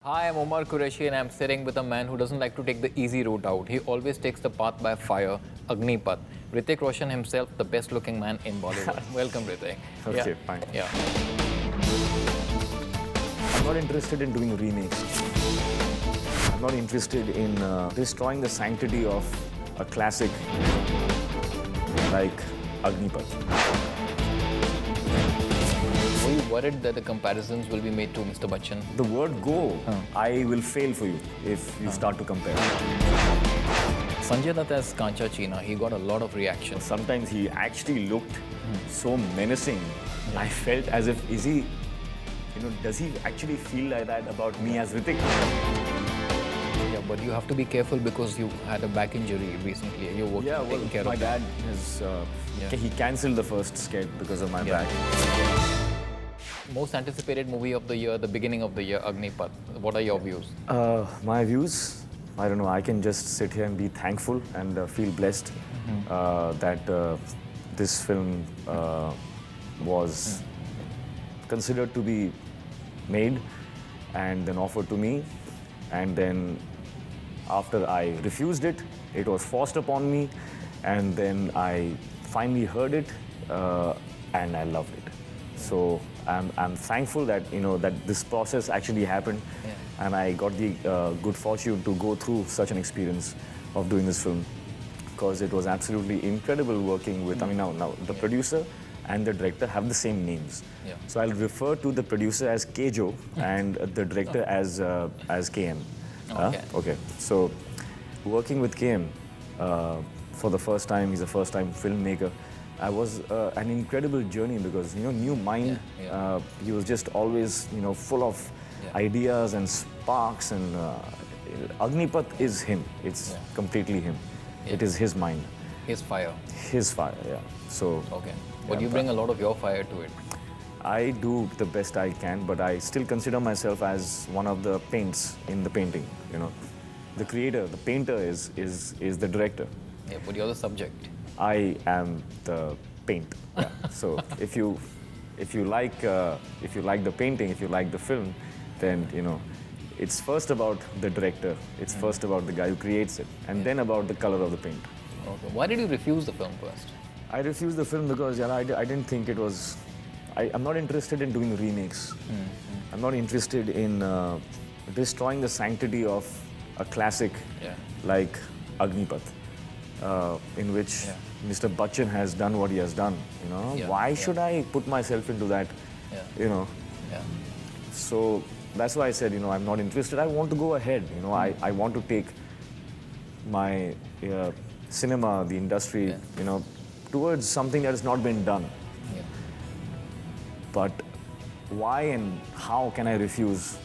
Hi, I'm Omar Qureshi and I'm sitting with a man who doesn't like to take the easy route out. He always takes the path by fire, Agnipath. Hrithik Roshan himself, the best looking man in Bollywood. Welcome, Hrithik. Okay, fine. Yeah. I'm not interested in doing remakes. I'm not interested in destroying the sanctity of a classic like Agnipath. Were you worried that the comparisons will be made to Mr. Bachchan? The word go, I will fail for you if you start to compare. Sanjay Dutt as Kancha Cheena, he got a lot of reaction. Sometimes he actually looked so menacing. I felt as if, does he actually feel like that about me as Hrithik? Yeah, but you have to be careful because you had a back injury recently. You're working, taking care my of that. dad he cancelled the first sketch because of my back. Most anticipated movie of the year, the beginning of the year, Agnipath. What are your views? My views, I don't know, I can just sit here and be thankful and feel blessed that this film was considered to be made and then offered to me. And then after I refused it, it was forced upon me. And then I finally heard it and I loved it. So I'm thankful that that this process actually happened, and I got the good fortune to go through such an experience of doing this film, because it was absolutely incredible working with. I mean, now the producer and the director have the same names, so I'll refer to the producer as Kejo and the director as KM. Okay. So working with KM for the first time, he's a first-time filmmaker. I was an incredible journey because new mind. He was just always full of ideas and sparks, and Agnipath is him. It's completely him. It is his mind. His fire. His fire. Yeah. So. Okay. But you bring a lot of your fire to it. I do the best I can, but I still consider myself as one of the paints in the painting. The creator, the painter is the director. Yeah, but you're the subject. I am the paint. Yeah. So if you like the painting, if you like the film, then it's first about the director. It's first about the guy who creates it, and then about the color of the paint. Okay. Why did you refuse the film first? I refused the film because I didn't think it was. I'm not interested in doing remakes. I'm not interested in destroying the sanctity of a classic like Agnipath. In which Mr. Bachchan has done what he has done. Why should I put myself into that? So that's why I said, I'm not interested. I want to go ahead. I want to take my cinema, the industry, towards something that has not been done. But why and how can I refuse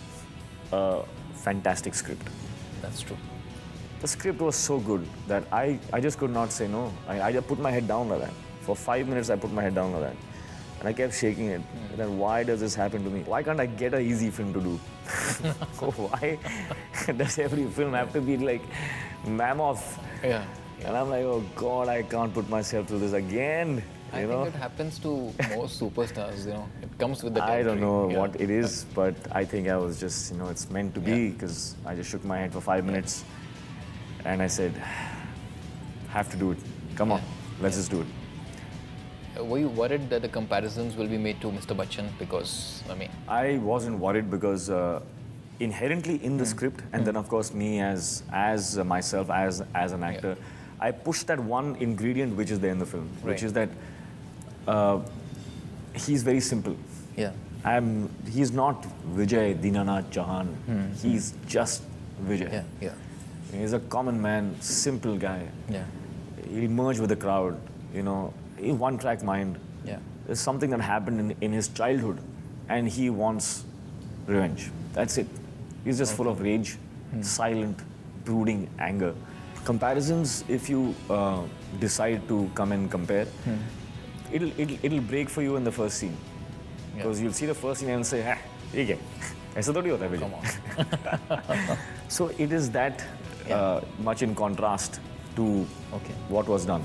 a fantastic script? That's true. The script was so good that I just could not say no. I just put my head down like that. For 5 minutes, I put my head down like that. And I kept shaking it. And then why does this happen to me? Why can't I get an easy film to do? Why does every film have to be like mammoth? Yeah. And I'm like, oh God, I can't put myself through this again. I think it happens to most superstars, It comes with the territory. I don't know what it is, but I think I was just, it's meant to be, because I just shook my head for 5 minutes. And I said, have to do it. Come on, let's just do it. Were you worried that the comparisons will be made to Mr. Bachchan? Because, I wasn't worried because inherently in the script, and then of course me as myself, as an actor, I pushed that one ingredient which is there in the film, which is that he's very simple. Yeah. He's not Vijay Dinanath Chauhan. He's just Vijay. Yeah. He's a common man, simple guy. Yeah. He'll merge with the crowd, one-track mind. Yeah. There's something that happened in his childhood, and he wants revenge. That's it. He's just full of rage, silent, brooding anger. Comparisons, if you decide to come and compare, it'll break for you in the first scene. Because you'll see the first scene and say, ठीक है, ऐसा थोड़ी होता है विजय. Come on. So it is that much in contrast to what was done.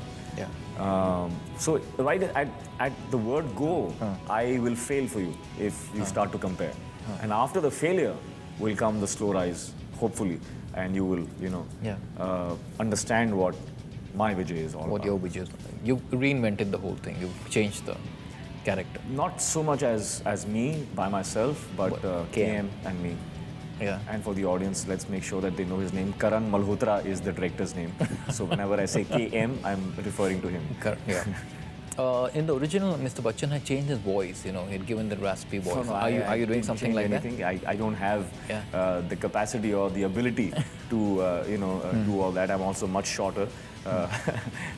So right at the word go, I will fail for you if you start to compare. And after the failure, will come the slow rise, hopefully, and you will, understand what my Vijay is all What about. your Vijay is. You've reinvented the whole thing. You've changed the character. Not so much as me by myself, but KM and me. Yeah. And for the audience, let's make sure that they know his name. Karan Malhotra is the director's name. So whenever I say KM, I'm referring to him. Correct. Yeah. In the original, Mr. Bachchan had changed his voice. You know, he'd given the raspy voice. No, Are you I doing didn't something change like anything. I don't have Yeah. the capacity or the ability to do all that. I'm also much shorter,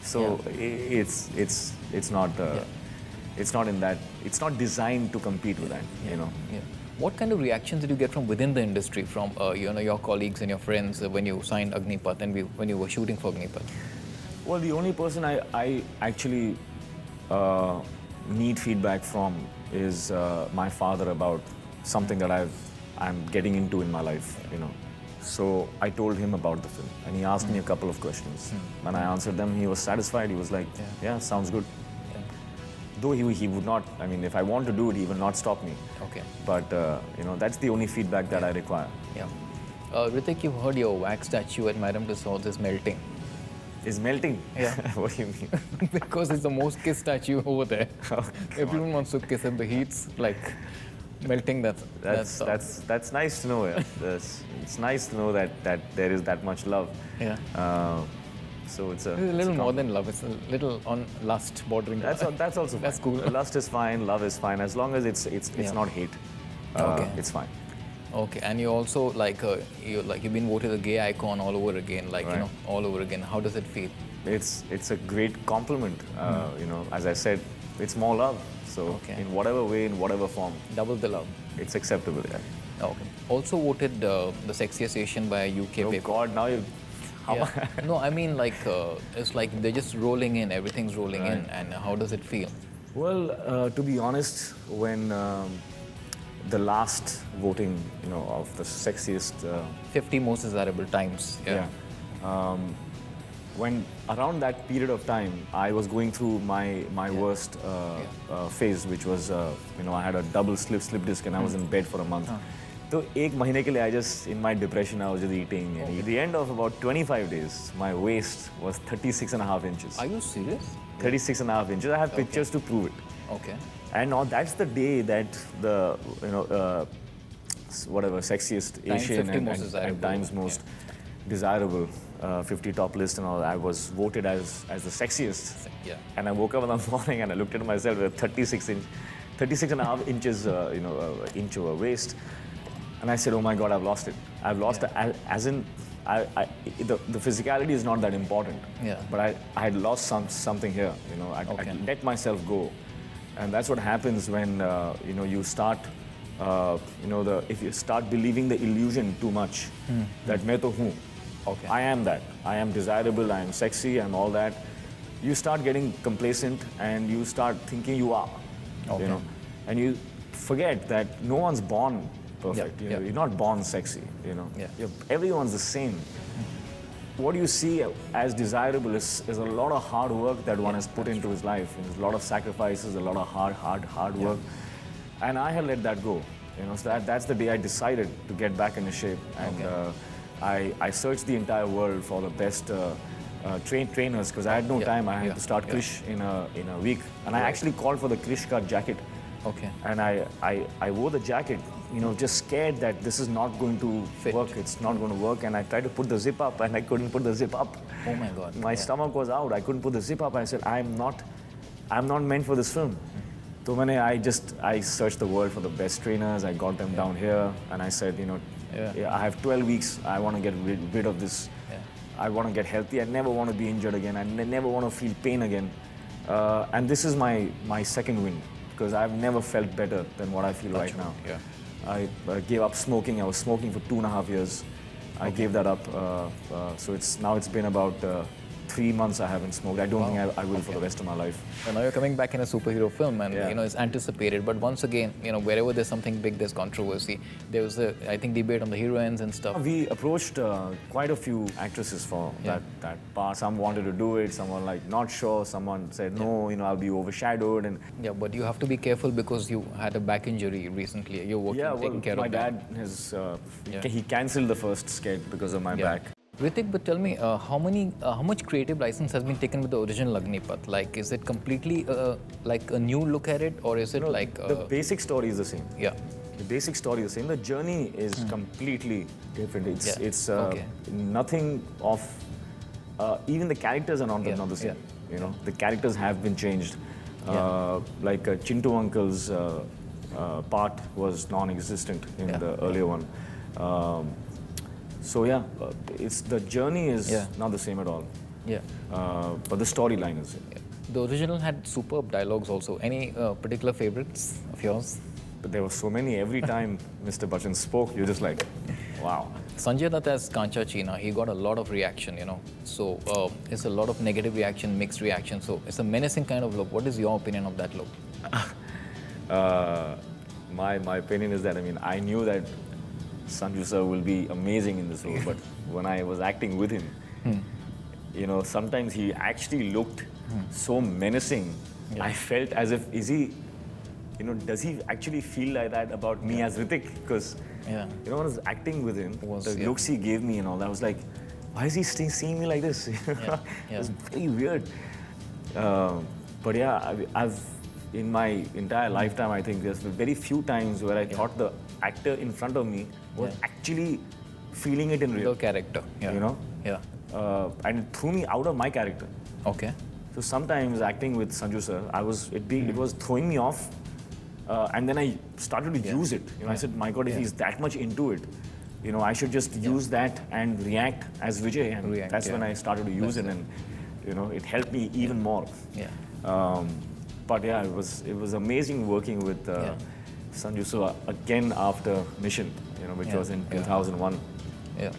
so it's not it's not in that. It's not designed to compete with that. You know. Yeah. What kind of reactions did you get from within the industry, from your colleagues and your friends when you signed Agnipath and when you were shooting for Agnipath? Well, the only person I actually need feedback from is my father about something that I'm getting into in my life, you know. So I told him about the film, and he asked me a couple of questions. When I answered them, he was satisfied. He was like, "Yeah, sounds good." Yeah. Though he would not. I mean, if I want to do it, he will not stop me. Okay. But that's the only feedback that I require. Yeah. Hrithik, you've heard your wax statue at Madame Tussauds is melting. Is melting? Yeah. What do you mean? Because it's the most kissed statue over there. Everyone wants to kiss it. The heat's like melting. That's nice to know. Yeah. It's nice to know that there is that much love. Yeah. So it's It's a little more than love. It's a little on lust bordering. That's also That's fine. cool. Lust is fine. Love is fine. As long as it's Yeah. not hate. Okay. It's fine. Okay, and you also you've been voted a gay icon all over again, Right. all over again. How does it feel? It's a great compliment. As I said, it's more love. So Okay. in whatever way, in whatever form, Double the love. it's acceptable. Yeah. Okay. Also voted the sexiest Asian by a UK Oh paper. God, now you. Yeah. No, I mean it's like they're just rolling in. Everything's rolling in, and how does it feel? Well, to be honest, when the last voting, of the sexiest. 50 most desirable times. Yeah. When around that period of time, I was going through my worst phase, which was I had a double slip disc and I was in bed for a month. So एक महीने के लिए I just in my depression I was just eating. And at the end of about 25 days, my waist was 36.5 inches. Are you serious? 36.5 inches. I have pictures to prove it. Okay. And now that's the day that the whatever sexiest Times Asian 50 most and desirable. times most desirable 50 top list and all. I was voted as the sexiest. Yeah. And I woke up in the morning and I looked at myself with 36.5 inches inch over waist, and I said, "Oh my God, I've lost it. I've lost it." As in, the physicality is not that important. Yeah. But I had lost something here. I let myself go. And that's what happens when you start, if you start believing the illusion too much, that मैं तो हूँ, Okay. I am that, I am desirable, I am sexy, I'm all that. You start getting complacent and you start thinking you are, Okay. and you forget that no one's born perfect. Yeah, yeah. You're not born sexy. Yeah. Everyone's the same. What you see as desirable is a lot of hard work that one has put into his life. There's a lot of sacrifices, a lot of hard work. And I had let that go. So that's the day I decided to get back into shape. And I searched the entire world for the best trainers because I had no time. I had to start Krish in a week. And I actually called for the Krish cut jacket. Okay. And I wore the jacket, just scared that this is not going to Fit. work. It's not going to work. And I tried to put the zip up and I couldn't put the zip up. Oh my God. My stomach was out. I couldn't put the zip up. I said, I'm not meant for this film. So I searched the world for the best trainers. I got them down here and I said, I have 12 weeks. I want to get rid of this. Yeah. I want to get healthy. I never want to be injured again. I never want to feel pain again. And this is my second win because I've never felt better than what I feel right now. Yeah. I gave up smoking. I was smoking for 2.5 years. I gave that up. So it's been about 3 months I haven't smoked. I don't think I will for the rest of my life. So now you're coming back in a superhero film, and Yeah. you know it's anticipated. But once again, you know, wherever there's something big, there's controversy. There was I think, debate on the heroines and stuff. We approached quite a few actresses for that part. Some wanted to do it, someone like not sure, someone said no, you know, I'll be overshadowed. And Yeah, but you have to be careful because you had a back injury recently. You're working, yeah, well, taking care my of that. dad has he cancelled the first sketch because of my back. Hrithik, but tell me, how much creative license has been taken with the original Agnipath? Like, is it completely like a new look at it, or is it like The basic story is the same. yeah, The basic story is the same. The journey is completely different. It's Okay. nothing of even the characters are not the same. You know, the characters have been changed. Like Chintu Uncle's part was non-existent in the earlier one. So yeah, it's the journey is not the same at all. yeah. But the storyline is. The original had superb dialogues also. Any particular favorites of yours? But there were so many. Every time Mr. Bachchan spoke, you're just like, wow. Sanjay Dutt as Kancha Cheena, he got a lot of reaction, you know. So it's a lot of negative reaction, mixed reaction. So it's a menacing kind of look. What is your opinion of that look? My opinion is that, I mean, I knew that Sanju sir will be amazing in this role, but when I was acting with him, you know, sometimes he actually looked so menacing. I felt as if, is he, you know, does he actually feel like that about me as Hrithik? Because, you know, when I was acting with him, the looks he gave me and all that, I was like, why is he seeing me like this? It was very weird. But yeah, I've in my entire lifetime, I think there's very few times where I thought the actor in front of me was actually feeling it in real. Your character, You know? Yeah. And it threw me out of my character. Okay. So sometimes acting with Sanju sir, it was throwing me off. And then I started to use it. You know, I said, my God, if he's that much into it, you know, I should just use that and react as Vijay. And that's when I started to use it, and you know, it helped me even more. But yeah, it was amazing working with Sanju sir again after Mission, you know, which was in 2001. Yeah.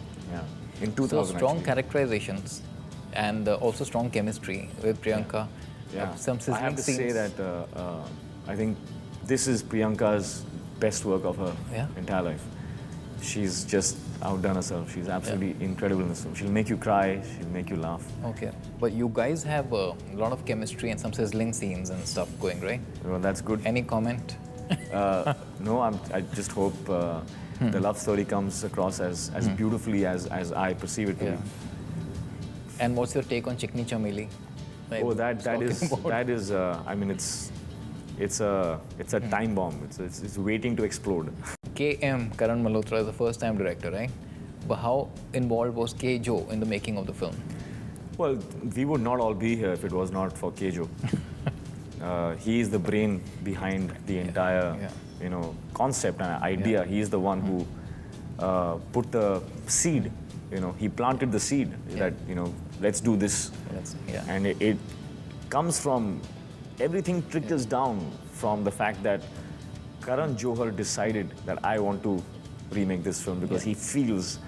In 2000. So strong actually. characterizations and also strong chemistry with Priyanka. Some I sizzling have to scenes. say that I think this is Priyanka's best work of her entire life. She's just outdone herself. She's absolutely incredible in this film. She'll make you cry, she'll make you laugh. Okay. But you guys have a lot of chemistry and some sizzling scenes and stuff going, right? Well, that's good. Any comment? No, I just hope the love story comes across as beautifully as I perceive it to be. And what's your take on Chikni Chameli? Like, Oh, that is. I mean, it's a time bomb. It's waiting to explode. K.M. Karan Malhotra is the first-time director, right? But how involved was K. Joe in the making of the film? Well, we would not all be here if it was not for Kejo. He is the brain behind the entire, you know, concept and idea. He is the one who put the seed. You know, he planted the seed that, you know, let's do this. And it comes from, everything trickles down from the fact that Karan Johar decided that I want to remake this film because he feels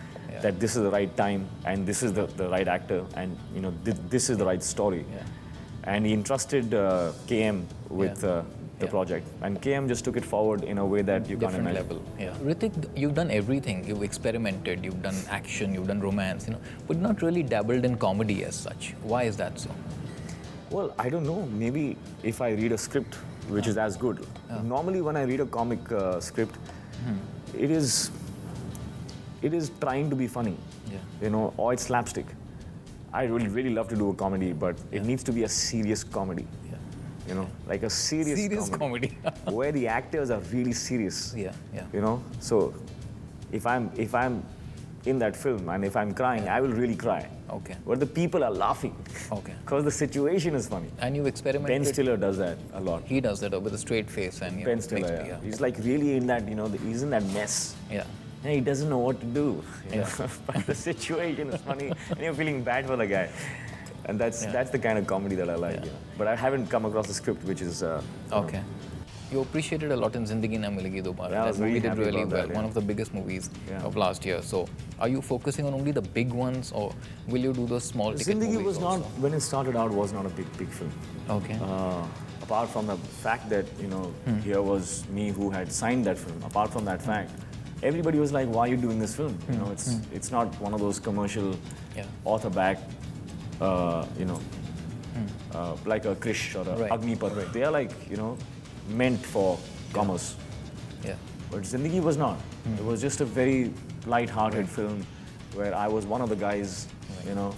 that this is the right time and this is the right actor and, you know, this is the right story. And he entrusted KM with the project. And KM just took it forward in a way that you can't imagine. Level. Hrithik, you've done everything. You've experimented, you've done action, you've done romance, you know, but not really dabbled in comedy as such. Why is that so? Well, I don't know. Maybe if I read a script which is as good. Normally when I read a comic script, it is trying to be funny, you know, or it's slapstick. I would really love to do a comedy, but it needs to be a serious comedy. You know, like a serious comedy. where the actors are really serious. You know, so if I'm in that film and if I'm crying, I will really cry. Okay. But the people are laughing. Okay. Because the situation is funny. And you've experimented. Ben Stiller does that a lot. He does that with a straight face and Ben Stiller, he's like really in that, you know, he's in that mess. And he doesn't know what to do. You know? But the situation is funny and you're feeling bad for the guy. And that's the kind of comedy that I like. You know? But I haven't come across a script which is... okay. You appreciated a lot in Zindagi Na Milegi Dobara. Yeah, I was that movie really did happy really about well. that, One of the biggest movies of last year. So Are you focusing on only the big ones, or will you do those small ticket Zindagi movies was not, also? when it started out, was not a big film. Okay. Apart from the fact that, here was me who had signed that film. Apart from that fact, everybody was like, why are you doing this film? It's not one of those commercial Yeah. author-backed, like a Krish or a Right. Agnipat. They are like, meant for commerce. Yeah. But Zindagi was not. It was just a very light-hearted film where I was one of the guys,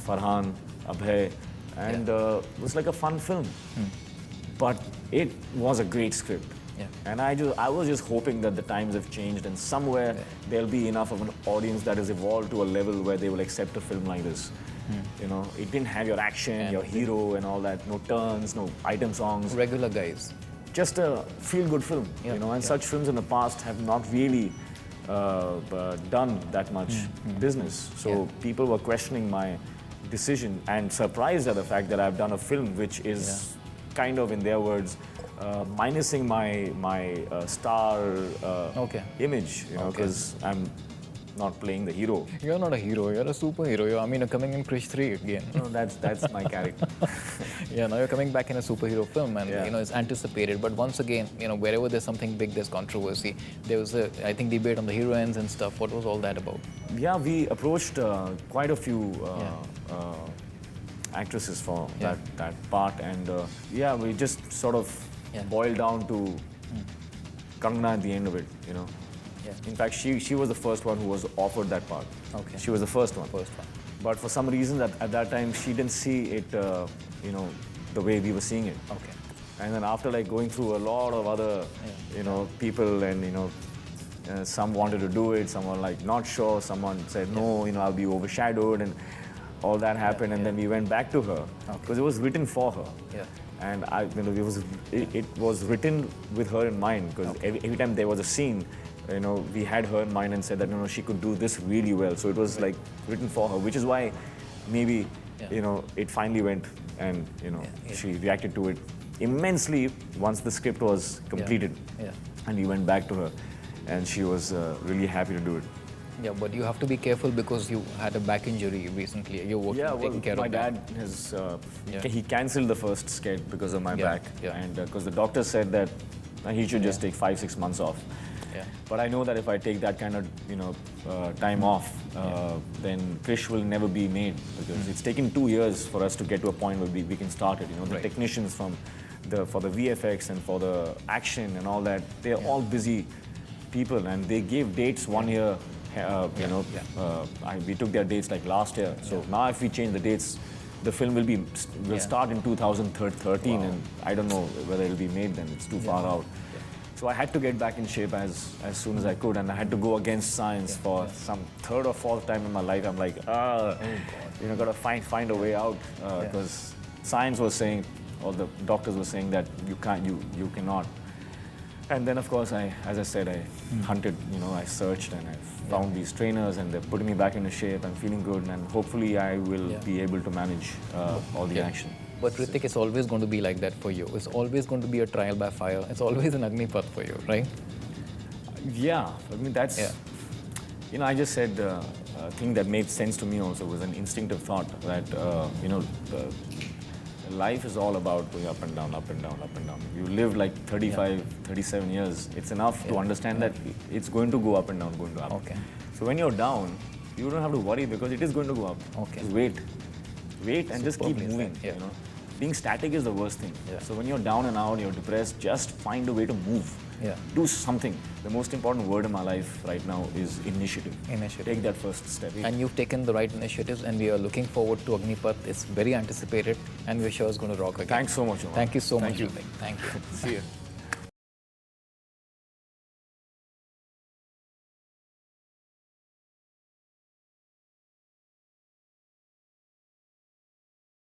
Farhan, Abhay, and it was like a fun film. But it was a great script. Yeah. And I was just hoping that the times have changed and somewhere there'll be enough of an audience that has evolved to a level where they will accept a film like this. It didn't have your action, your hero and all that, no turns, no item songs. Regular guys. Just a feel-good film, and such films in the past have not really done that much business. So people were questioning my decision and surprised at the fact that I've done a film which is kind of, in their words, minusing my star image, because I'm not playing the hero. You're not a hero, you're a superhero. You're coming in Krish 3 again. No, that's my character. Yeah, now you're coming back in a superhero film and, Yeah. it's anticipated. But once again, wherever there's something big, there's controversy. There was I think, debate on the heroines and stuff. What was all that about? Yeah, we approached quite a few actresses for that part, and we just sort of boiled down to Kangana at the end of it, Yeah. In fact, she was the first one who was offered that part. Okay. She was the first one. First one. But for some reason, at that time, she didn't see it, the way we were seeing it. Okay. And then after going through a lot of other, people, and some wanted to do it, some were not sure, someone said no, I'll be overshadowed, and all that happened. And then we went back to her because it was written for her. Yeah. And it was written with her in mind, because every time there was a scene, we had her in mind and said that she could do this really well. So it was written for her, which is why maybe it finally went, and she reacted to it immensely once the script was completed. Yeah. And we went back to her, and she was really happy to do it. Yeah, but you have to be careful because you had a back injury recently. You're working, taking care my of that. dad has he cancelled the first skate because of my back, yeah. and because the doctor said that he should just take 5-6 months off. Yeah. But I know that if I take that kind of time off, then Krish will never be made, because it's taken 2 years for us to get to a point where we can start it. The technicians for the VFX and for the action and all that, they're all busy people, and they gave dates 1 year. We took their dates last year. So now if we change the dates, the film will start in 2013, and I don't know whether it'll be made then. It's too far out. So I had to get back in shape as soon as I could, and I had to go against science for some third or fourth time in my life. I'm like, gotta find a way out, because science was saying, or the doctors were saying that you cannot. And then, of course, as I said, I hunted, I searched, and I found these trainers, and they're putting me back into shape. I'm feeling good, and hopefully I will be able to manage all the action. But Hrithik, it's always going to be like that for you. It's always going to be a trial by fire. It's always an Agnipath for you, right? Yeah, that's, I just said a thing that made sense to me also was an instinctive thought that, life is all about going up and down, up and down, up and down. You live 35, 37 years. It's enough to understand that it's going to go up and down, going to up. Okay. So when you're down, you don't have to worry, because it is going to go up. Okay. Just wait and just keep Superbly moving. said, yeah. Being static is the worst thing. Yeah. So when you're down and out, you're depressed, just find a way to move. Yeah. Do something. The most important word in my life right now is initiative. Initiative. Take that first step. And you've taken the right initiatives, and we are looking forward to Agnipath. It's very anticipated, and we're sure it's going to rock again. Thanks so much, Umar. Thank you so much, Thank you. Hrithik. Thank you. See you.